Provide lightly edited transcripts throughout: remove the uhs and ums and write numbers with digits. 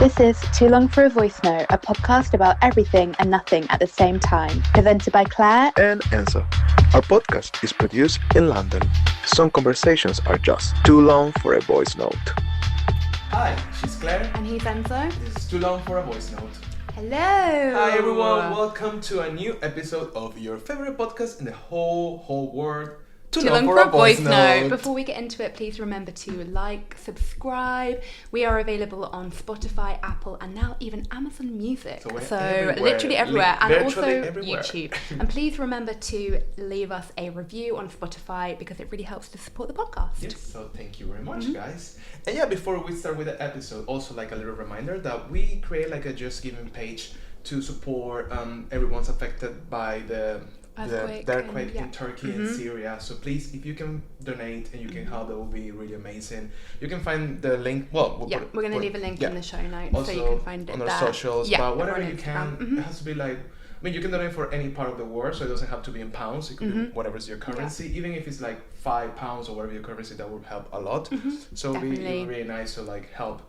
This is Too Long for a Voice Note, a podcast about everything and nothing at the same time, presented by Claire and Enzo. Our podcast is produced in London. Some conversations are just too long for a voice note. Hi, she's Claire. And he's Enzo. This is Too Long for a Voice Note. Hello! Hi everyone, welcome to a new episode of your favorite podcast in the whole world. Too long for a voice note. Before we get into it, please remember to like, subscribe. We are available on Spotify, Apple, and now even Amazon Music. So literally everywhere, and also everywhere. YouTube. And please remember to leave us a review on Spotify because it really helps to support the podcast. Yes, so thank you very much, guys. And yeah, before we start with the episode, also like a little reminder that we create like a Just Giving page to support everyone's affected by the earthquake in Turkey and Syria. So please, if you can donate and you can help, that will be really amazing. You can find the link. Well, we're going to leave a link in the show notes also so you can find it on there. our socials. Yeah, but whatever you can, it has to be like. I mean, you can donate for any part of the world, so it doesn't have to be in pounds. It could be whatever's your currency, even if it's like £5 or whatever your currency, that would help a lot. So it would be really nice to like help,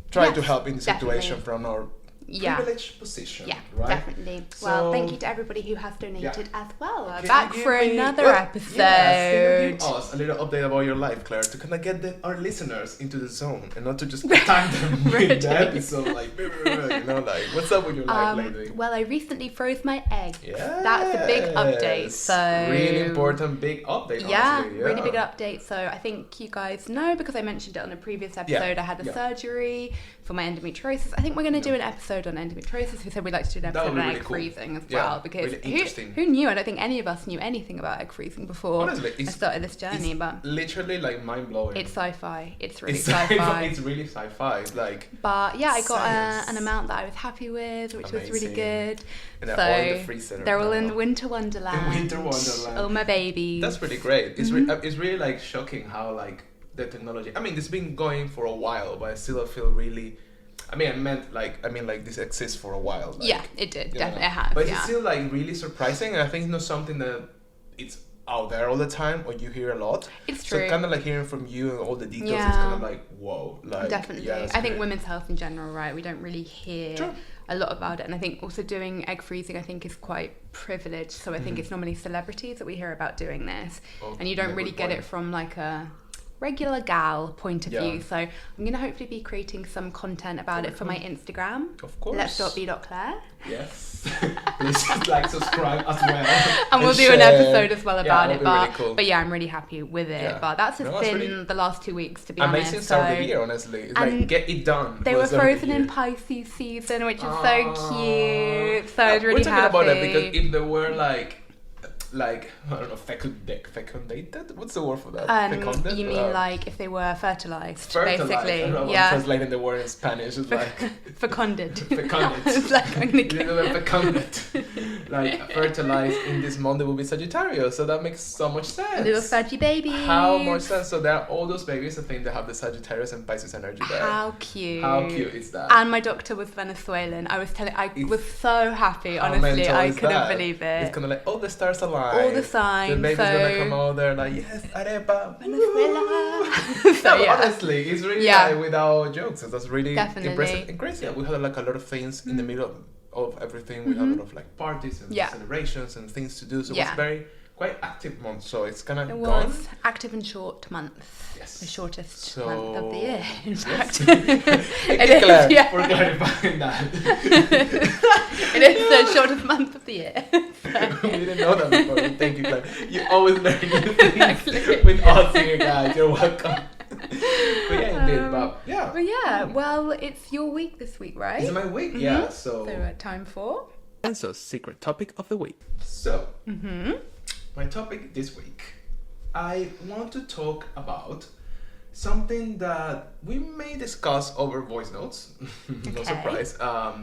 try to help in the situation from our privileged position. Yeah, right? definitely. Well, thank you to everybody who has donated as well. Can Back you for give me- another episode. Yes, can you give us a little update about your life, Claire, to kind of get our listeners into the zone and not to just time them with the episode, like, you know, like, what's up with your life lately? Well, I recently froze my egg. Yeah, That's a big update. So really important, big update. Honestly. Really big update. So I think you guys know because I mentioned it on a previous episode. I had a surgery for my endometriosis. I think we're going to do an episode on endometriosis. We said we'd like to do an episode on egg freezing as well because really who knew? I don't think any of us knew anything about egg freezing before I started this journey. But literally like mind blowing. It's sci-fi. It's really sci-fi. It's really sci-fi. Like. But yeah, I got an amount that I was happy with, which was really good. And they're all in the freezer. They're all in Winter Wonderland. Oh my babies. That's really great. It's it's really like shocking how like the technology. I mean, it's been going for a while, but I still feel really. I mean, like this exists for a while. Like, yeah, it did. Definitely have. But it's still like really surprising. And I think it's not something that it's out there all the time or you hear a lot. It's true. So kind of like hearing from you and all the details, it's kind of like, whoa. Like, definitely. I think women's health in general, right? We don't really hear a lot about it. And I think also doing egg freezing, I think, is quite privileged. So I think it's normally celebrities that we hear about doing this. And you don't really get it from like a regular gal point of view. So I'm going to hopefully be creating some content about it for my Instagram. Of course. Let's.be.claire. Yes. Please just like, subscribe as well. And we'll do an episode as well about it. But, really cool. But yeah, I'm really happy with it. Yeah. But that's just been really the last 2 weeks, to be honest. Amazing start of the year, honestly. It's like, get it done. They were frozen in Pisces season, which is so cute. So I was really happy. We're talking about that because if there were like I don't know, fecundated? What's the word for that? Fecunded? You mean like if they were fertilized, basically? I don't know, I'm translating the word in Spanish. It's like fecunded. Fecunded. It's like I'm gonna get fecunded. Like fertilized in this month, it will be Sagittarius, so that makes so much sense. Little Saggy babies. How much sense? So there are all those babies, I think they have the Sagittarius and Pisces energy there. How cute. How cute is that? And my doctor was Venezuelan. I was so happy, honestly. I couldn't believe it. It's kind of like, all the stars align. All the signs. The baby's gonna come out there like, yes, arepa. Venezuela. So honestly, it's really like, without jokes. That's really impressive and crazy. We had like a lot of things in the middle of everything. We had a lot of like parties and celebrations and things to do. So it was quite active month. So it's kind of gone. It was active and short month. Yes. The shortest month of the year, in fact. It is, Claire, for clarifying that. It is the shortest month of the year. We didn't know that before. Thank you, Claire. You always learn new things with us here, guys. You're welcome. But indeed. Well, it's your week this week, right? It's my week, yeah. So time for Enzo's secret topic of the week. So, my topic this week, I want to talk about something that we may discuss over voice notes, no surprise, a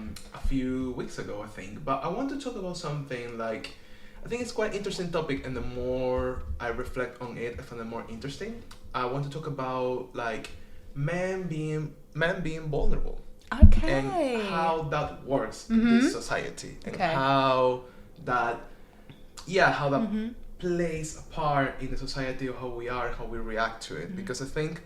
few weeks ago, I think. But I want to talk about something like, I think it's quite interesting topic, and the more I reflect on it, I find it more interesting. I want to talk about like men being vulnerable. Okay. And how that works in this society, and how that plays a part in the society of how we are and how we react to it. Because I think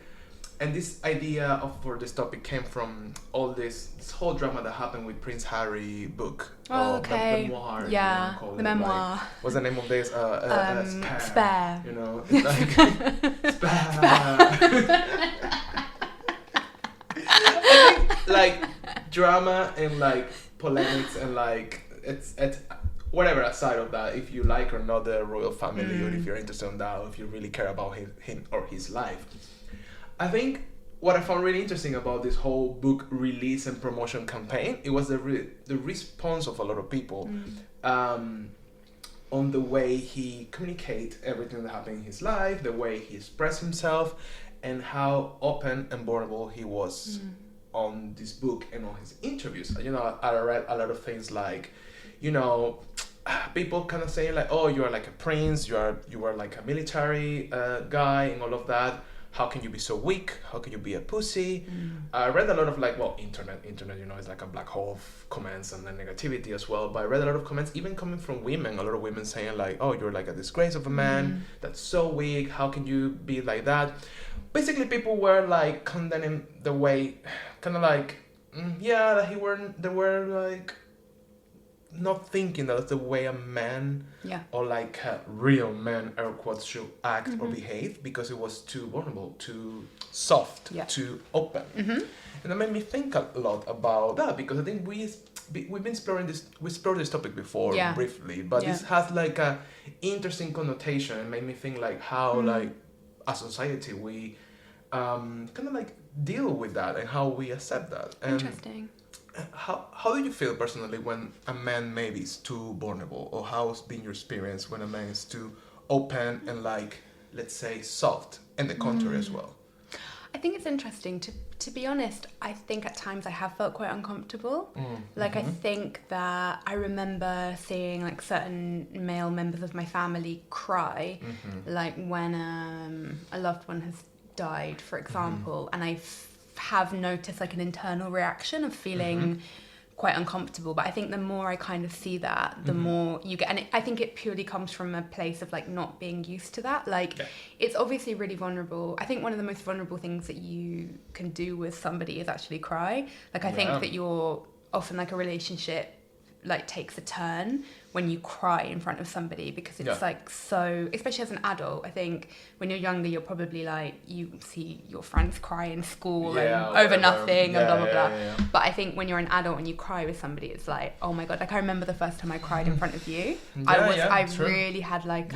And this idea for this topic came from all this whole drama that happened with Prince Harry book. Oh, okay. Memoir. Yeah, the memoir. Like, what's the name of this? Spare. You know, it's like Spare. I think like drama and like polemics and like it's whatever aside of that, if you like or not the royal family, or if you're interested in that, or if you really care about him or his life. I think what I found really interesting about this whole book release and promotion campaign, it was the response of a lot of people on the way he communicated everything that happened in his life, the way he expressed himself, and how open and vulnerable he was on this book and on his interviews. You know, I read a lot of things like, you know, people kind of saying like, oh, you are like a prince, you are like a military guy and all of that. How can you be so weak? How can you be a pussy? I read a lot of like, well, internet, you know, is like a black hole of comments and then negativity as well. But I read a lot of comments, even coming from women, a lot of women saying like, oh, you're like a disgrace of a man. That's so weak. How can you be like that? Basically, people were like condemning the way, kind of like, yeah, they were like, not thinking that that's the way a man or like a real man, air quotes, should act or behave, because it was too vulnerable, too soft, too open. And that made me think a lot about that, because I think we've been explored this topic before briefly, but this has like a interesting connotation and made me think like how like as society we kind of like deal with that and how we accept that. Interesting. How do you feel personally when a man maybe is too vulnerable, or how's been your experience when a man is too open and like, let's say, soft, and the contrary as well? I think it's interesting. To be honest, I think at times I have felt quite uncomfortable. Like I think that I remember seeing like certain male members of my family cry, like when a loved one has died, for example, and I have noticed like an internal reaction of feeling quite uncomfortable. But I think the more I kind of see that, the more you get, and I think it purely comes from a place of like not being used to that. Like it's obviously really vulnerable. I think one of the most vulnerable things that you can do with somebody is actually cry. Like I think that you're often like a relationship like takes a turn when you cry in front of somebody, because it's like so, especially as an adult. I think when you're younger, you're probably like, you see your friends cry in school and over nothing and blah blah blah. But I think when you're an adult and you cry with somebody, it's like, oh my god, like I remember the first time I cried in front of you. I really had like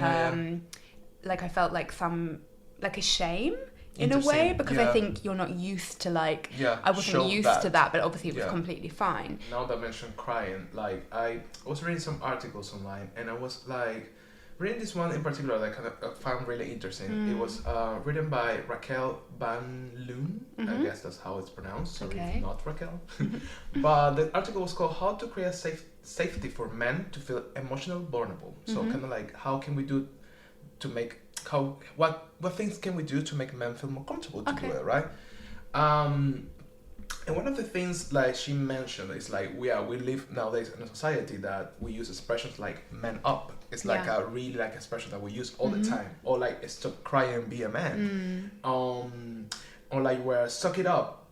like I felt like some like a shame in a way, because I think you're not used to like, I wasn't used to that, but obviously it was completely fine. Now that I mentioned crying, like I was reading some articles online, and I was like reading this one in particular that I found really interesting. It was written by Raquel Van Loon, I guess that's how it's pronounced, sorry if not Raquel. But the article was called How to Create Safety for Men to Feel Emotional Vulnerable. So kind of like, how can we do to make what things can we do to make men feel more comfortable to do it, right? And one of the things like she mentioned is like we live nowadays in a society that we use expressions like "man up." It's like a really like expression that we use all the time, or like "stop crying and be a man," or like we're "suck it up,"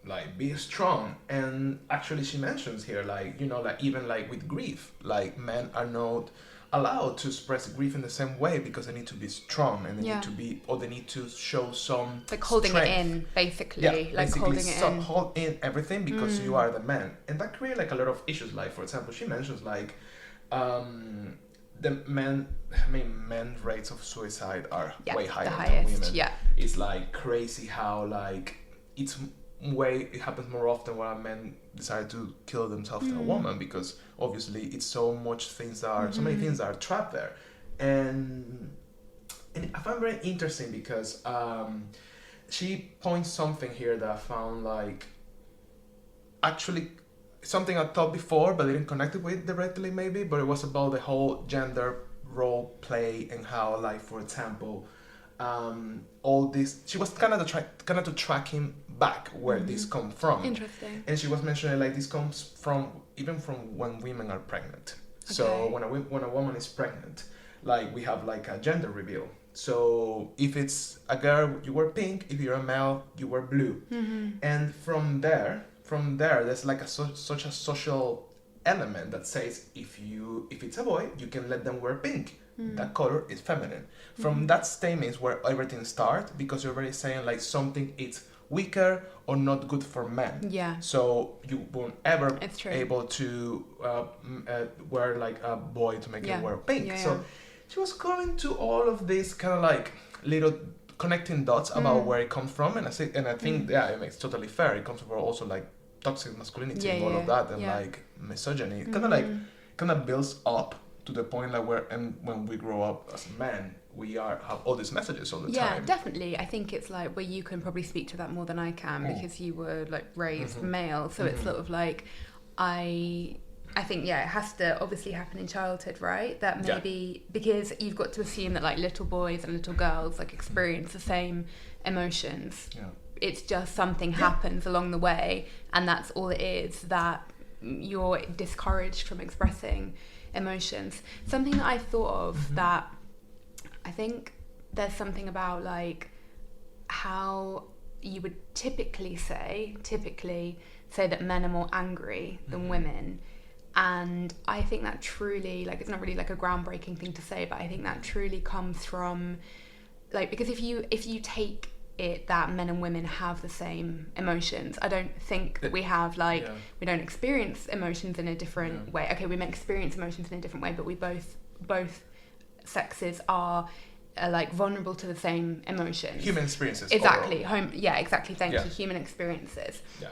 like be strong. And actually, she mentions here like, you know, like even like with grief, like men are not allowed to express grief in the same way, because they need to be strong, and they need to be, or they need to show some like holding strength. It in, basically. Like basically holding it in. Hold in everything, because you are the man, and that creates like a lot of issues. Like for example, she mentions like the men rates of suicide are way higher than women. It's like crazy how like it happens more often when a man decide to kill themselves than a woman, because obviously it's so many things that are trapped there. And I find very interesting because she points something here that I found like actually something I thought before but didn't connect it with directly maybe, but it was about the whole gender role play and how, like, for example, all this, she was kind of to tracking back where this come from. Interesting. And she was mentioning like this comes from even from when women are pregnant. So when a woman is pregnant, like we have like a gender reveal So if it's a girl, you wear pink. If you're a male, you wear blue. And from there, there's like such a social element that says if it's a boy, you can let them wear pink. That color is feminine. From that statement is where everything starts, because you're already saying like something is weaker or not good for men. Yeah. So you won't ever able to wear like a boy to make him wear pink. Yeah, so she was going to all of these kind of like little connecting dots about where it comes from, and I think it makes totally fair. It comes from also like toxic masculinity and all of that, and like misogyny. Kind of builds up to the point like when we grow up as men, we have all these messages all the time. Yeah, definitely. I think it's like where you can probably speak to that more than I can, because you were like raised male. So it's sort of like I think it has to obviously happen in childhood, right? That maybe because you've got to assume that like little boys and little girls like experience the same emotions. Yeah. It's just something happens along the way, and that's all it is, that you're discouraged from expressing emotions. Something that I thought of that I think there's something about like how you would typically say that men are more angry than women. And I think that truly, like, it's not really like a groundbreaking thing to say, but I think that truly comes from like, because if you take it that men and women have the same emotions, I don't think that we have like we don't experience emotions in a different way. Okay, we may experience emotions in a different way, but we both sexes are like vulnerable to the same emotions. Human experiences. Exactly. Exactly. Thank you. Human experiences. Yeah.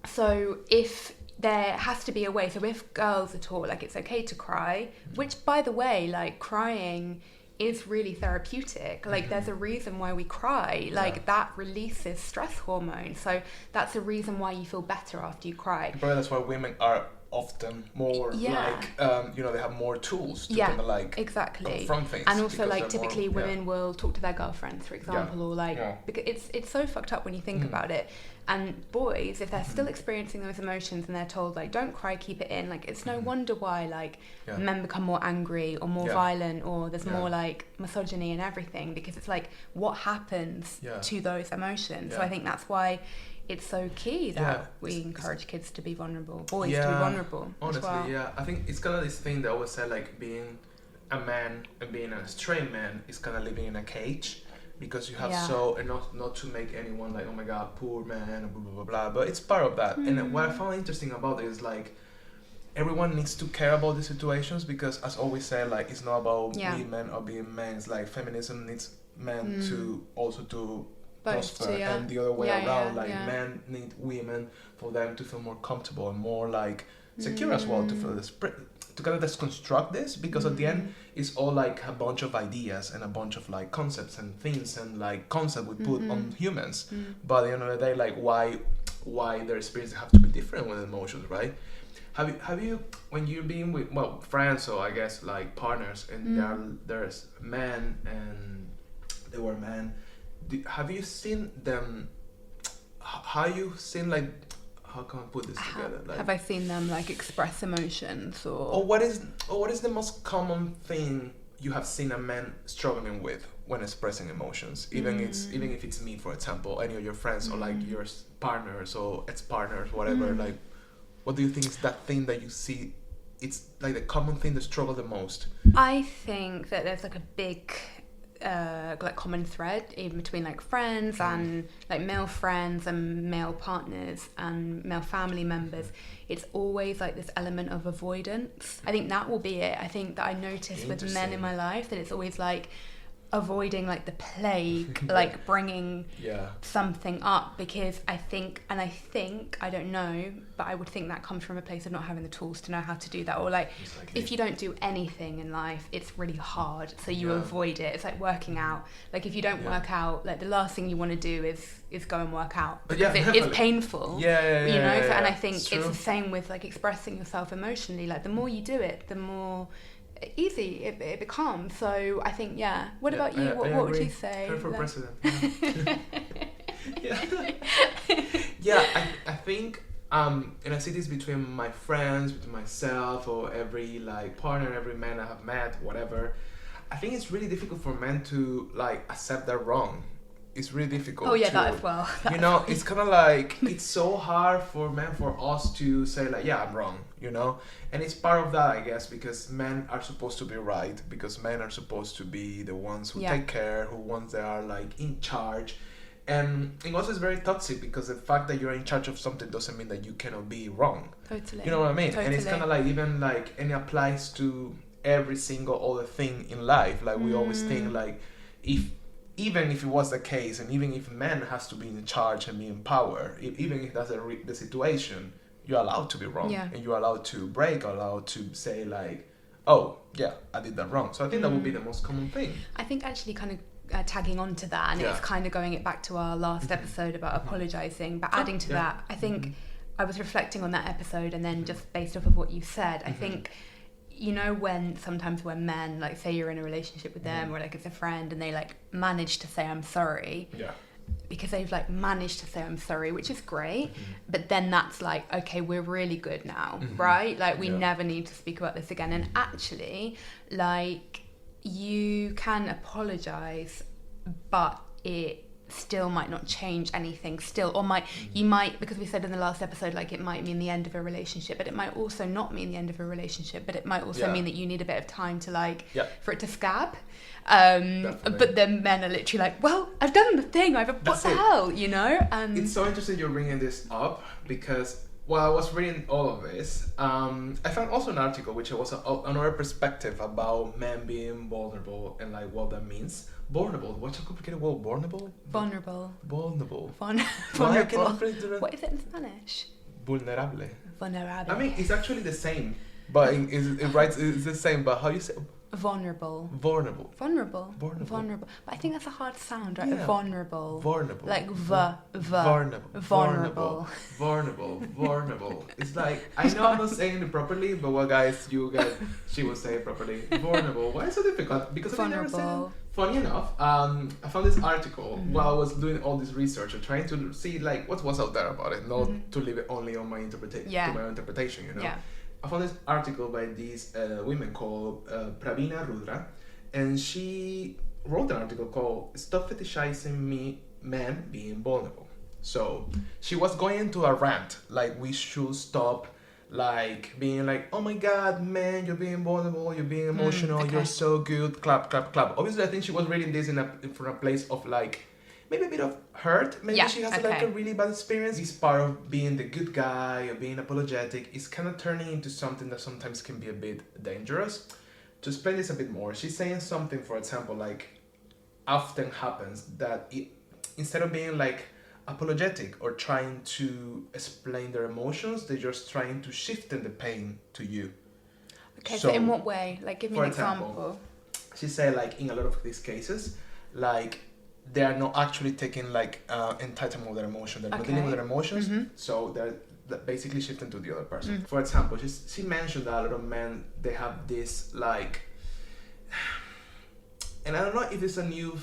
So if there has to be a way, so if girls are taught like it's okay to cry, which by the way, like crying is really therapeutic. Like there's a reason why we cry. Like that releases stress hormones. So that's a reason why you feel better after you cry. Probably that's why women are often more like they have more tools to kind of like confront things. And also like typically women will talk to their girlfriends, for example, or like because it's so fucked up when you think about it. And boys, if they're still experiencing those emotions and they're told like don't cry, keep it in, like it's no wonder why like men become more angry or more violent, or there's more like misogyny and everything, because it's like what happens to those emotions. So I think that's why it's so key that we encourage kids to be vulnerable, boys to be vulnerable. Honestly, as well. I think it's kind of this thing that I always say, like being a man and being a straight man is kind of living in a cage, because you have and not to make anyone like, oh my god, poor man, and blah blah blah blah. But it's part of that. And what I found interesting about it is like everyone needs to care about the situations, because as always say, like it's not about women or being men. It's like feminism needs men to also to prosper, and the other way around. Men need women for them to feel more comfortable and more like secure as well, to feel this to kind of construct this, because at the end it's all like a bunch of ideas and a bunch of like concepts and things and like concept we put on humans, but at the end of the day, like why their experiences have to be different with emotions, right? Have you when you're being with friends, or I guess like partners, and there's men and they were men, have you seen them? How you seen like? How can I put this together? Like, have I seen them like express emotions, or what is the most common thing you have seen a man struggling with when expressing emotions? Even if it's me, for example, any of your friends, or like your partners or ex-partners, whatever. Like, what do you think is that thing that you see? It's like the common thing that struggle the most. I think that there's like a big like common thread even between like friends and like male friends and male partners and male family members. It's always like this element of avoidance. I think that will be it. I think that I notice with men in my life that it's always like avoiding like the plague, like bringing something up, because I think I don't know, but I would think that comes from a place of not having the tools to know how to do that, or like if you don't do anything in life, it's really hard, so you avoid it. It's like working out. Like if you don't work out, like the last thing you want to do is go and work out, because it's painful. you know. And I think it's the same with like expressing yourself emotionally. Like the more you do it, the more easy it becomes. So I think what about you? What would you say? Her for president. I think and I see this between my friends, between myself, or every like partner, every man I have met, whatever. I think it's really difficult for men to like accept they're wrong. It's really difficult. Oh yeah, that as well. It's kind of like, it's so hard for men, for us to say like, yeah, I'm wrong, and it's part of that, I guess, because men are supposed to be right, because men are supposed to be the ones who take care, they are like in charge. And it also is very toxic, because the fact that you're in charge of something doesn't mean that you cannot be wrong. Totally. You know what I mean? Totally. And it's kind of like, even like, and it applies to every single other thing in life. Like we always think like, even if it was the case, and even if man has to be in charge and be in power, even if that's the situation, you're allowed to be wrong, and you're allowed to break, allowed to say like, oh yeah, I did that wrong. So I think that would be the most common thing. I think actually kind of tagging on to that, and it's kind of going it back to our last episode about apologizing, but adding to that, I think I was reflecting on that episode, and then just based off of what you said, I think, when men, like, say you're in a relationship with them, or like it's a friend, and they like manage to say I'm sorry, because they've like managed to say I'm sorry, which is great, but then that's like, okay, we're really good now, right? Like we never need to speak about this again. And actually, like, you can apologize, but it still might not change anything still, or you might, because we said in the last episode, like, it might mean the end of a relationship, but it might also not mean the end of a relationship, but it might also mean that you need a bit of time to like for it to scab, but then men are literally like, well, I've done the thing, what the hell, and it's so interesting you're bringing this up, because while I was reading all of this, I found also an article which was another perspective about men being vulnerable and like what that means. Vulnerable. What's a complicated word? Vulnerable. Vulnerable. Vulnerable. Vulnerable. What is it in Spanish? Vulnerable. Vulnerable. I mean, it's actually the same, but it's the same. But how you say? Vulnerable. Vulnerable. Vulnerable. Vulnerable. But I think that's a hard sound, right? Yeah. Vulnerable. Vulnerable. Like vulnerable. Vulnerable. It's like, I know I'm not saying it properly, but she will say it properly. Vulnerable. Why is it so difficult? Because I've never said it. Funny enough, I found this article while I was doing all this research and trying to see like what was out there about it, not to leave it only on my interpretation. Yeah. I found this article by these women called Pravina Rudra, and she wrote an article called "Stop Fetishizing Men Being Vulnerable." So she was going into a rant, like we should stop like being like, oh my god, man, you're being vulnerable, you're being emotional, you're so good, clap, clap, clap. Obviously, I think she was reading this from a place of like, maybe a bit of hurt. Maybe she has like a really bad experience. This part of being the good guy or being apologetic is kind of turning into something that sometimes can be a bit dangerous. To explain this a bit more, she's saying something, for example, like often happens that instead of being like apologetic or trying to explain their emotions, they're just trying to shift the pain to you. Okay, so in what way? Like, give me an example. She said, like, in a lot of these cases, like, they are not actually taking, like, entitlement of their emotion. They're not dealing with their emotions, so they're basically shifting to the other person. For example, she mentioned that a lot of men, they have this, like, and I don't know if it's a new...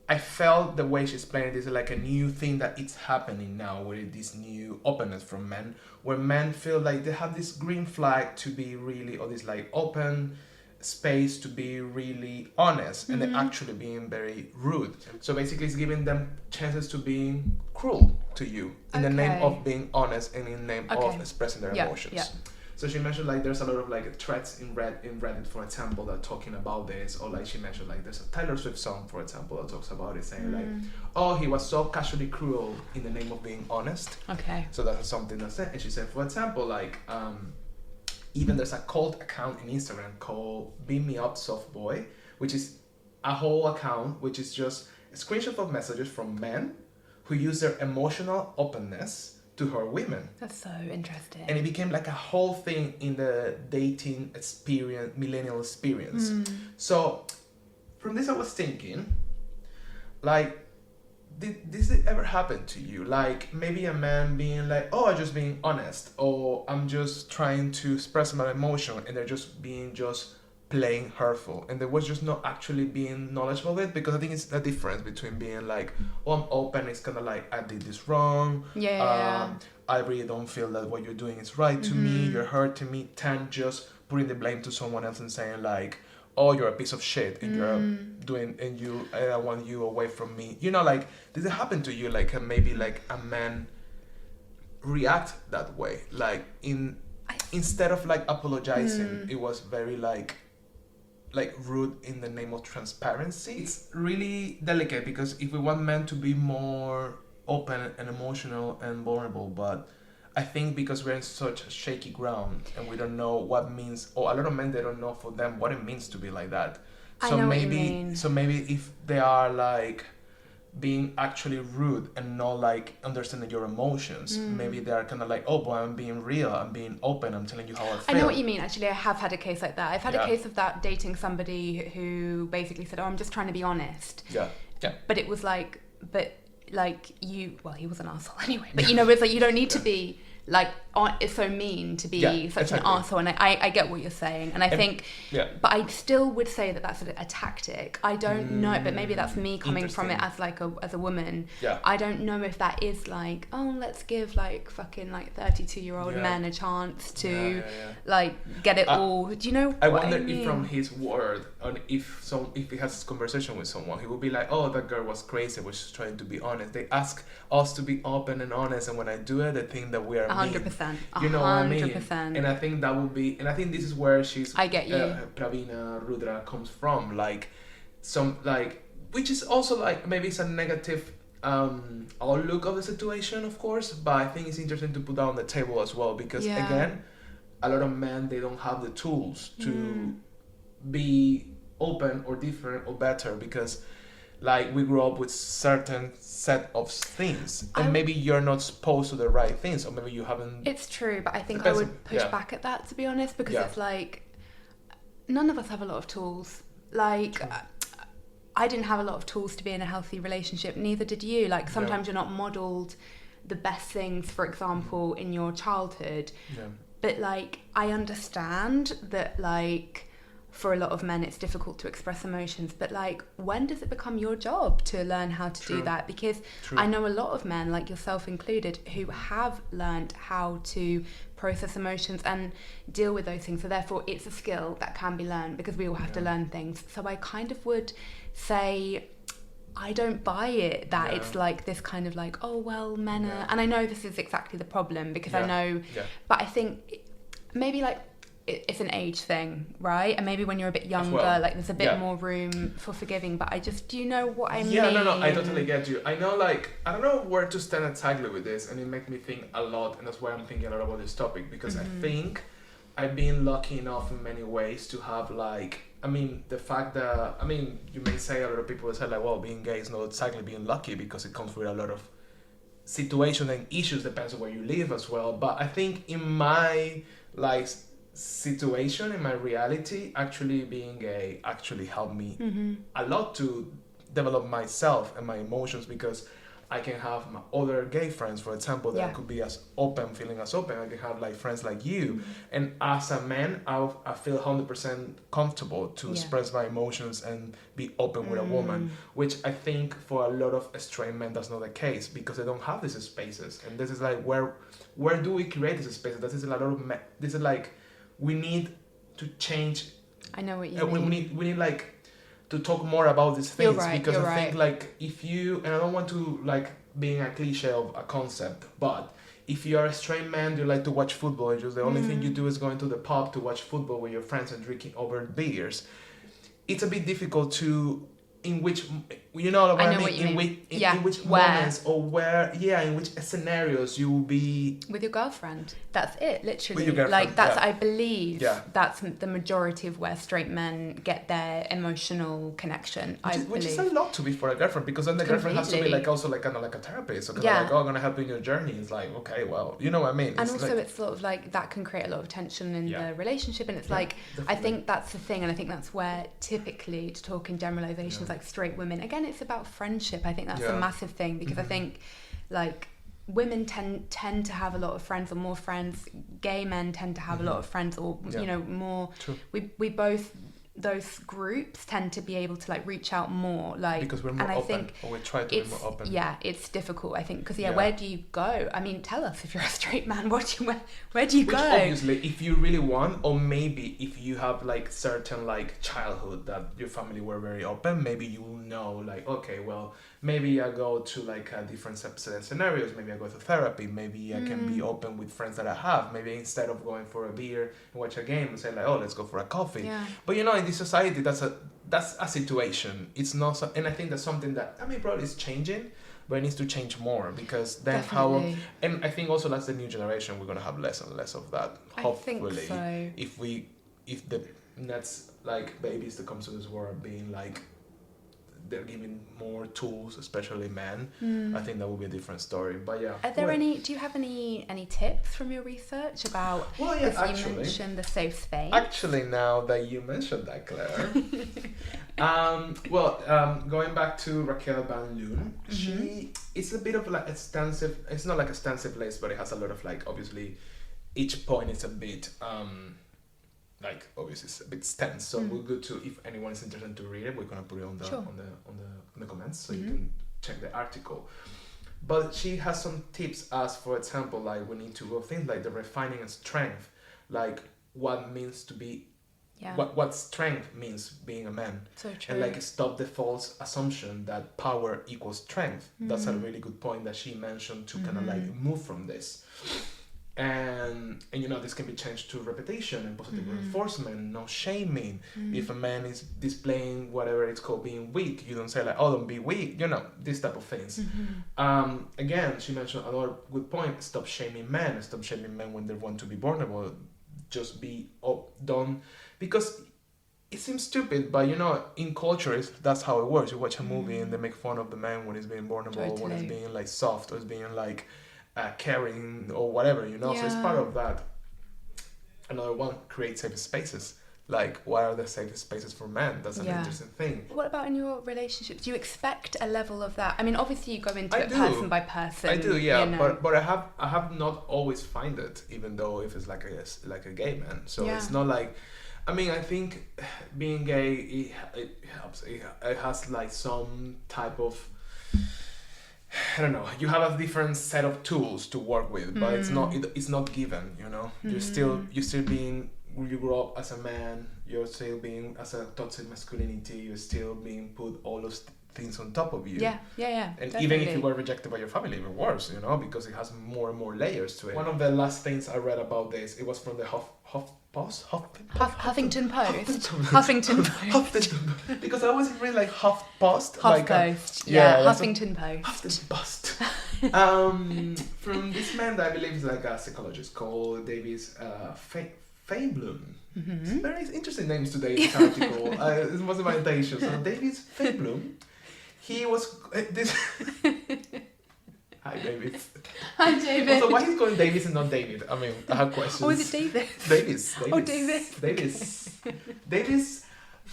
I felt the way she explained it is like a new thing that it's happening now, with this new openness from men, where men feel like they have this green flag to be really, or this like open space to be really honest, and they're actually being very rude. So basically it's giving them chances to be cruel to you in the name of being honest and in the name of expressing their emotions. Yeah. So she mentioned like there's a lot of like threads in Reddit, for example, that are talking about this, or like she mentioned like there's a Taylor Swift song, for example, that talks about it, saying like, oh, he was so casually cruel in the name of being honest. Okay. So that's something that's it. And she said, for example, like even there's a cult account in Instagram called Beam Me Up Soft Boy, which is a whole account which is just a screenshot of messages from men who use their emotional openness to hurt women. That's so interesting. And it became like a whole thing in the dating experience, millennial experience. So from this I was thinking, like, did this ever happen to you? Like maybe a man being like, oh, I'm just being honest, or I'm just trying to express my emotion, and they're just plain hurtful, and they was just not actually being knowledgeable of it, because I think it's the difference between being like, oh, I'm open, it's kind of like, I did this wrong, I really don't feel that what you're doing is right to me, you're hurting me, than just putting the blame to someone else and saying like, oh, you're a piece of shit and you're doing, and I want you away from me. You know, like, did it happen to you? Like, maybe like a man react that way? Like, instead of like apologizing, it was very like rude in the name of transparency. It's really delicate because if we want men to be more open and emotional and vulnerable, but I think because we're in such a shaky ground and we don't know what means, or a lot of men, they don't know for them what it means to be like that. So I know maybe, what you mean. so maybe if they are like being actually rude and not like understanding your emotions, maybe they are kind of like, oh, but I'm being real, I'm being open, I'm telling you how I feel. I know what you mean. Actually, I have had a case like that. I've had a case of that, dating somebody who basically said, oh, I'm just trying to be honest. Yeah. But it was like, he was an asshole anyway. But you know, it's like, you don't need to be like, it's so mean to be such an arsehole. And I get what you're saying. And I think, but I still would say that that's a tactic. I don't know, but maybe that's me coming from it as like as a woman. Yeah. I don't know if that is like, oh, let's give like fucking like 32-year-old men a chance to like get it all. Do you know I what wonder I mean? if from his word, and if he has this conversation with someone, he would be like, oh, that girl was crazy, was just trying to be honest. They ask us to be open and honest, and when I do it, they think that we are 100%. You know what I mean? 100%. And I think that would be, and I think this is where I get you. Pravina Rudra comes from, like some like, which is also like maybe it's a negative outlook of the situation, of course, but I think it's interesting to put that on the table as well because again, a lot of men, they don't have the tools to be open or different or better because like we grew up with certain set of things and maybe you're not exposed to the right things or maybe you haven't. It's true, but I think I would push back at that, to be honest, because it's like none of us have a lot of tools. Like I didn't have a lot of tools to be in a healthy relationship, neither did you. Like sometimes you're not modeled the best things, for example, in your childhood. But like I understand that like for a lot of men it's difficult to express emotions, but like when does it become your job to learn how to do that? Because I know a lot of men, like yourself included, who have learned how to process emotions and deal with those things, so therefore it's a skill that can be learned because we all have to learn things. So I kind of would say I don't buy it that it's like this kind of like, oh well, men are, and I know this is exactly the problem because I know, but I think maybe like it's an age thing, right? And maybe when you're a bit younger, like there's a bit more room for forgiving, but do you know what I mean? No, I totally get you. I know, like, I don't know where to stand exactly with this, and it makes me think a lot, and that's why I'm thinking a lot about this topic, because I think I've been lucky enough in many ways to have, like, I mean, the fact that, I mean, you may say, a lot of people say, like, well, being gay is not exactly being lucky, because it comes with a lot of situations and issues, depends on where you live as well, but I think in my, like, situation, in my reality, actually being gay actually helped me a lot to develop myself and my emotions, because I can have my other gay friends, for example, that could be as open, feeling as open. I can have like friends like you, and as a man, I feel 100% comfortable to express my emotions and be open with a woman, which I think for a lot of straight men that's not the case, because they don't have these spaces. And this is like where do we create these spaces? This is a lot of this is like, we need to change. I know what you mean. We need like to talk more about these things, because I think right. like if you, and I don't want to like being a cliche of a concept, but if you are a straight man, you like to watch football, and just the only thing you do is going to the pub to watch football with your friends and drinking over beers, it's a bit difficult to, in which, you know what I mean? In which moments or where, in which scenarios you will be with your girlfriend. That's it, literally. With your girlfriend, like that's, I believe, that's the majority of where straight men get their emotional connection. Which is a lot to be for a girlfriend, because then the girlfriend has to be like also like kind of like a therapist, so kind of like, oh, I'm gonna help you in your journey. It's like, okay, well, you know what I mean. And also, it's sort of like that can create a lot of tension in the relationship, and it's like definitely. I think that's the thing, and I think that's where typically, to talk in generalizations, like straight women, again, it's about friendship. I think that's a massive thing, because I think like women tend to have a lot of friends or more friends. Gay men tend to have a lot of friends, or you know, more. True. We both, those groups tend to be able to like reach out more, like, because we're more and I open, think or we try to be more open. Yeah, it's difficult, I think, because where do you go? I mean, tell us if you're a straight man, where do you go? Obviously, if you really want, or maybe if you have like certain like childhood that your family were very open, maybe you will know like, okay, well, maybe I go to like different scenarios. Maybe I go to therapy. Maybe I can be open with friends that I have. Maybe instead of going for a beer and watch a game, and say like, oh, let's go for a coffee. Yeah. But in this society, that's a situation. It's not, and I think that's something that probably is changing, but it needs to change more, because then Definitely. and I think also that's the new generation. We're gonna have less and less of that. Hopefully, I think so. if the next like babies that come to this world being like, they're giving more tools, especially men. I think that will be a different story. But yeah. Are there do you have any tips from your research about, because you mentioned the safe space? Actually, now that you mentioned that, Claire, going back to Raquel Van Loon, it's a bit of like extensive, it's not like a extensive list, but it has a lot of like, obviously, each point is a bit, like obviously it's a bit tense, so we're good to, if anyone is interested to read it, we're gonna put it on the comments, so you can check the article. But she has some tips, as for example, like we need to go things like the refining of strength, like what means to be, what strength means being a man, so true. and like stop the false assumption that power equals strength. That's a really good point that she mentioned, to kind of like move from this. And this can be changed to repetition and positive reinforcement, no shaming. If a man is displaying whatever it's called being weak, you don't say like, oh, don't be weak, this type of things. Again, she mentioned another good point: stop shaming men when they want to be vulnerable. Just be done, because it seems stupid, but in culture that's how it works. You watch a movie and they make fun of the man when he's being vulnerable, when he's being like soft, or he's being like caring or whatever, so it's part of that. Another one, create safe spaces. Like, what are the safe spaces for men? That's an interesting thing. What about in your relationships? Do you expect a level of that? I mean, obviously you go into it person by person. I do, but I have not always find it, even though if it's like a gay man. So it's not like, I think being gay, it helps. It has like some type of, I don't know, you have a different set of tools to work with, but it's not given, You're still being, you grow up as a man, you're still being as a toxic masculinity, you're still being put all those things on top of you. Yeah. And definitely. even if you were rejected by your family, even worse, because it has more and more layers to it. One of the last things I read about this, it was from the Huffington Post. Huffington, because I always read like HuffPost. HuffPost, Huffington Post. From this man that I believe is like a psychologist called Davis Feinblum. It's very interesting names today in this article. It was my intention. So Davis Feinblum, he was this. Hi, David. Hi, David. Also, why he's calling Davis and not David? I have questions. Oh, is it David? Davis. Oh, Davis. Davis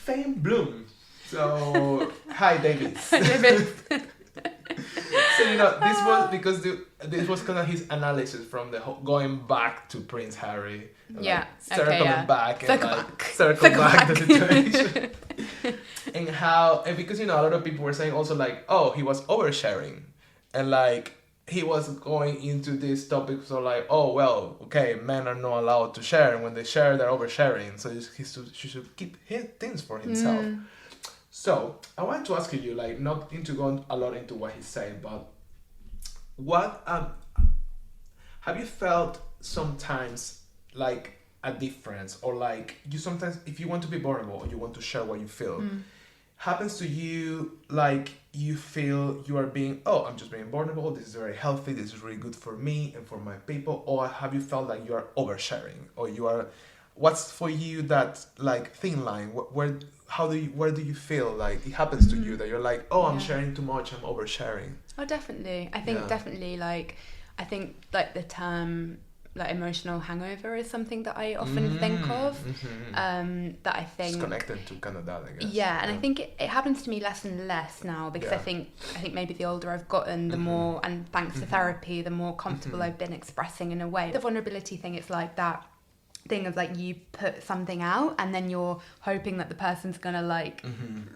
Feinblum. So, hi, Davis. Hi, David. So, this was because this was kind of his analysis from the going back to Prince Harry. Circling back the situation. and because, a lot of people were saying also like, oh, he was oversharing. And like, he was going into this topic, so like, oh, well, okay, men are not allowed to share, and when they share, they're oversharing, so he should keep things for himself. So, I wanted to ask you, like, not into going a lot into what he said, but what, have you felt sometimes, like, a difference, or like, you sometimes, if you want to be vulnerable, or you want to share what you feel, happens to you, like, you feel you are being, oh, I'm just being vulnerable, this is very healthy, this is really good for me and for my people, or have you felt like you are oversharing, or you are, what's for you that, like, thin line, where do you feel like it happens to you that you're like, oh, I'm sharing too much, I'm oversharing? Oh, definitely. I think definitely, like, the term, like, emotional hangover is something that I often think of, that I think... It's connected to kind of that, I guess. Yeah, and I think it happens to me less and less now, because I think maybe the older I've gotten, the more, and thanks to therapy, the more comfortable I've been expressing in a way. The vulnerability thing, it's like that thing of like you put something out and then you're hoping that the person's gonna like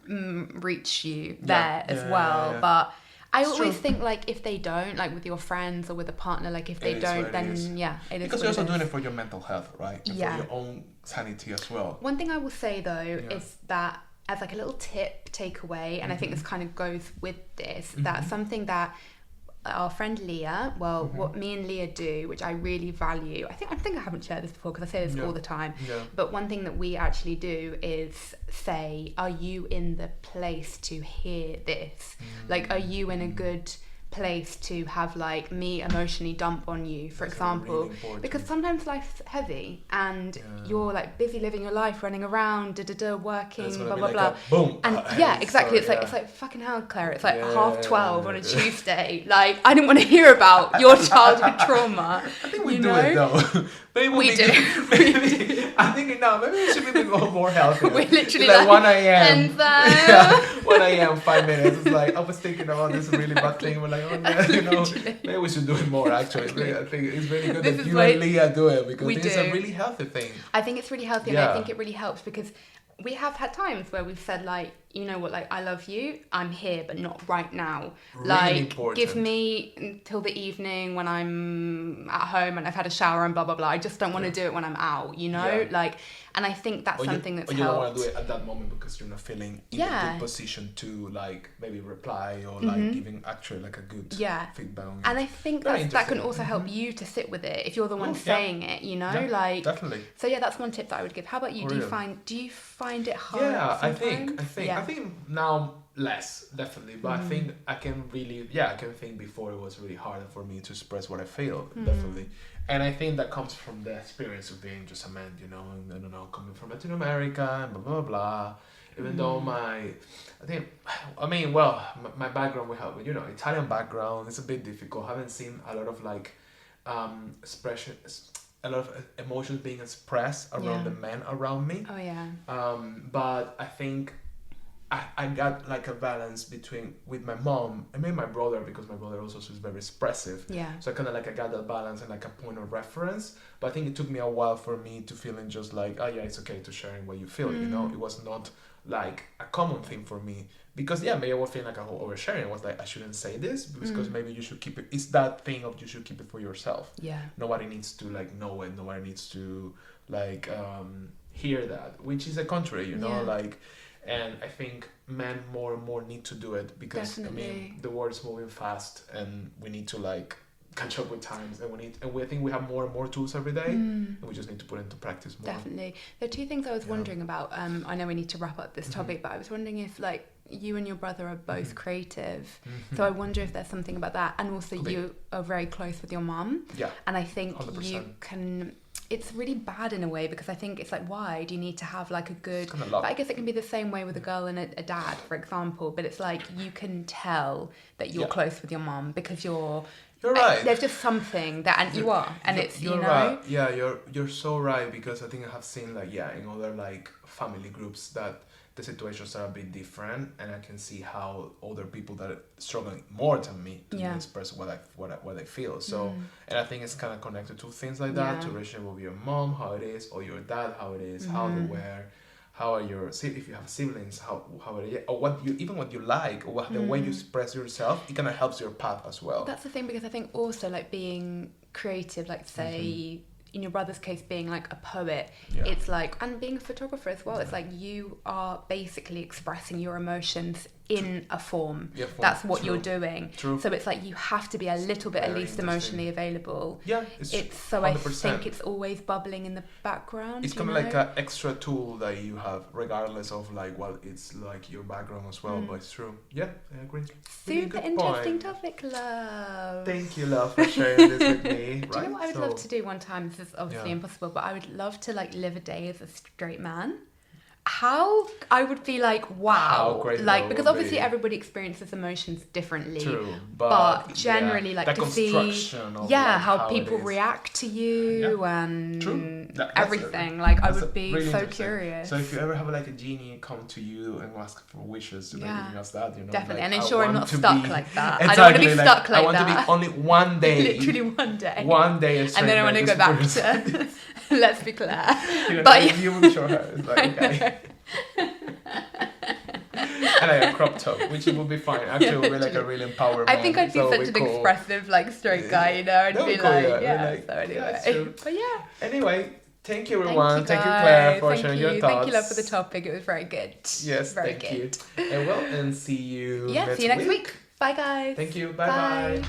reach you there as well. But I always think like if they don't, like with your friends or with a partner, like if they don't, then it is. Because you're also doing it for your mental health, right? And for your own sanity as well. One thing I will say though is that as like a little tip takeaway, and I think this kind of goes with this, that's something that our friend Leah, what me and Leah do, which I really value, I think I haven't shared this before because I say this all the time, but one thing that we actually do is say, are you in the place to hear this? Like, are you in a good place to have like me emotionally dump on you, for example, really because sometimes life's heavy and you're like busy living your life, running around, working, blah blah blah, boom, and exactly. It's like fucking hell, Claire. It's like 12:30 on a Tuesday. Like, I didn't want to hear about your childhood trauma. I think we do it though. Maybe we do. Maybe I think now maybe we should be more healthy. We're literally like 1 a.m. 1 a.m. 5 minutes. It's like I was thinking about this really bad thing. We're like, maybe we should do it more. Actually, I think it's really good that you and Leah do it because it's a really healthy thing. I think it's really healthy, and I think it really helps because we have had times where we've said like, you know what, like I love you, I'm here, but not right now. Really like important. Give me until the evening when I'm at home and I've had a shower and blah blah blah. I just don't want to do it when I'm out, you know, like. And I think that's something that's helped. You don't want to do it at that moment because you're not feeling in a good position to like maybe reply or like giving actually like a good feedback on it. And I think that can also help you to sit with it if you're the one saying it, you know, like definitely. So that's one tip that I would give. How about you? Do you find it hard? Yeah, sometimes? I think now less definitely, but I think I can think before it was really hard for me to express what I feel definitely. And I think that comes from the experience of being just a man, you know, and I don't know, coming from Latin America and blah, blah, blah. Even though my background, we have, you know, Italian background, it's a bit difficult. I haven't seen a lot of like expression, a lot of emotions being expressed around the men around me. Oh, yeah. But I think I got like a balance with my mom and maybe my brother, because my brother also is very expressive. Yeah. So I kind of like I got that balance and like a point of reference. But I think it took me a while for me to feeling just like, oh yeah, it's okay to sharing what you feel. You know, it was not like a common thing for me because maybe I was feeling like a whole oversharing. I was like, I shouldn't say this because maybe you should keep it. It's that thing of you should keep it for yourself. Yeah. Nobody needs to like know it. Nobody needs to like hear that, which is a contrary, you know, like. And I think men more and more need to do it because the world is moving fast and we need to like catch up with times and I think we have more and more tools every day and we just need to put into practice more. Definitely. There are two things I was wondering about. I know we need to wrap up this topic, but I was wondering if like you and your brother are both creative. So I wonder if there's something about that. And also you are very close with your mum. Yeah. And I think 100%. you can... It's really bad in a way because I think it's like, why do you need to have like a good... But I guess it can be the same way with a girl and a dad, for example. But it's like you can tell that you're close with your mum because you're right. There's just something that, and you are, and it's, you know. Right. Yeah, you're so right because I think I have seen like in other like family groups that the situations are a bit different, and I can see how other people that are struggling more than me to express what I feel. So, and I think it's kind of connected to things like that, to relationship with your mom, how it is, or your dad, how it is, how they wear, how are your, if you have siblings, how it is, or what you like, or the way you express yourself, it kind of helps your path as well. That's the thing, because I think also like being creative, like say, in your brother's case being like a poet, it's like, and being a photographer as well, it's like you are basically expressing your emotions in a form. That's what you're doing. So it's like you have to be a little bit at least emotionally available. It's so 100%. I think it's always bubbling in the background. It's kind of like an extra tool that you have regardless of like, well, it's like your background as well, but it's true. I agree. Super interesting topic, love. Thank you, love, for sharing this with me. Do you know what I would love to do one time? This is obviously impossible, but I would love to like live a day as a straight man. how I would be like, wow, How great like that because would obviously be. everybody experiences emotions differently. True, but generally, yeah, like the to see, construction of, yeah, like, how it people is. react to you Yeah. and True. That's everything. Like I that's would be really so interesting. curious. So if you ever have like a genie come to you and ask for wishes to Yeah. giving us that, Definitely, like, and I ensure I'm want not to stuck be- like that. Exactly, I don't want to be stuck like I want that. to be only one day. Literally one day. One day, And then I want to go back to Let's Be Clear. But yeah. you will show her. It's like, okay. And like a crop top, which would be fine. Actually, it would be like a real empowerment. I think I'd be so such an cool. expressive, like, straight guy, you know? I'd That would be be cool, like, yeah. yeah. Like, So anyway. that's true. But yeah. Anyway, thank you everyone. Thank you, guys. Claire, for Thank sharing you. your thoughts. Thank you, love, for the topic. It was very good. Yes, very thank good. you. And see you Yeah, see you next week. Bye, guys. Thank you. Bye.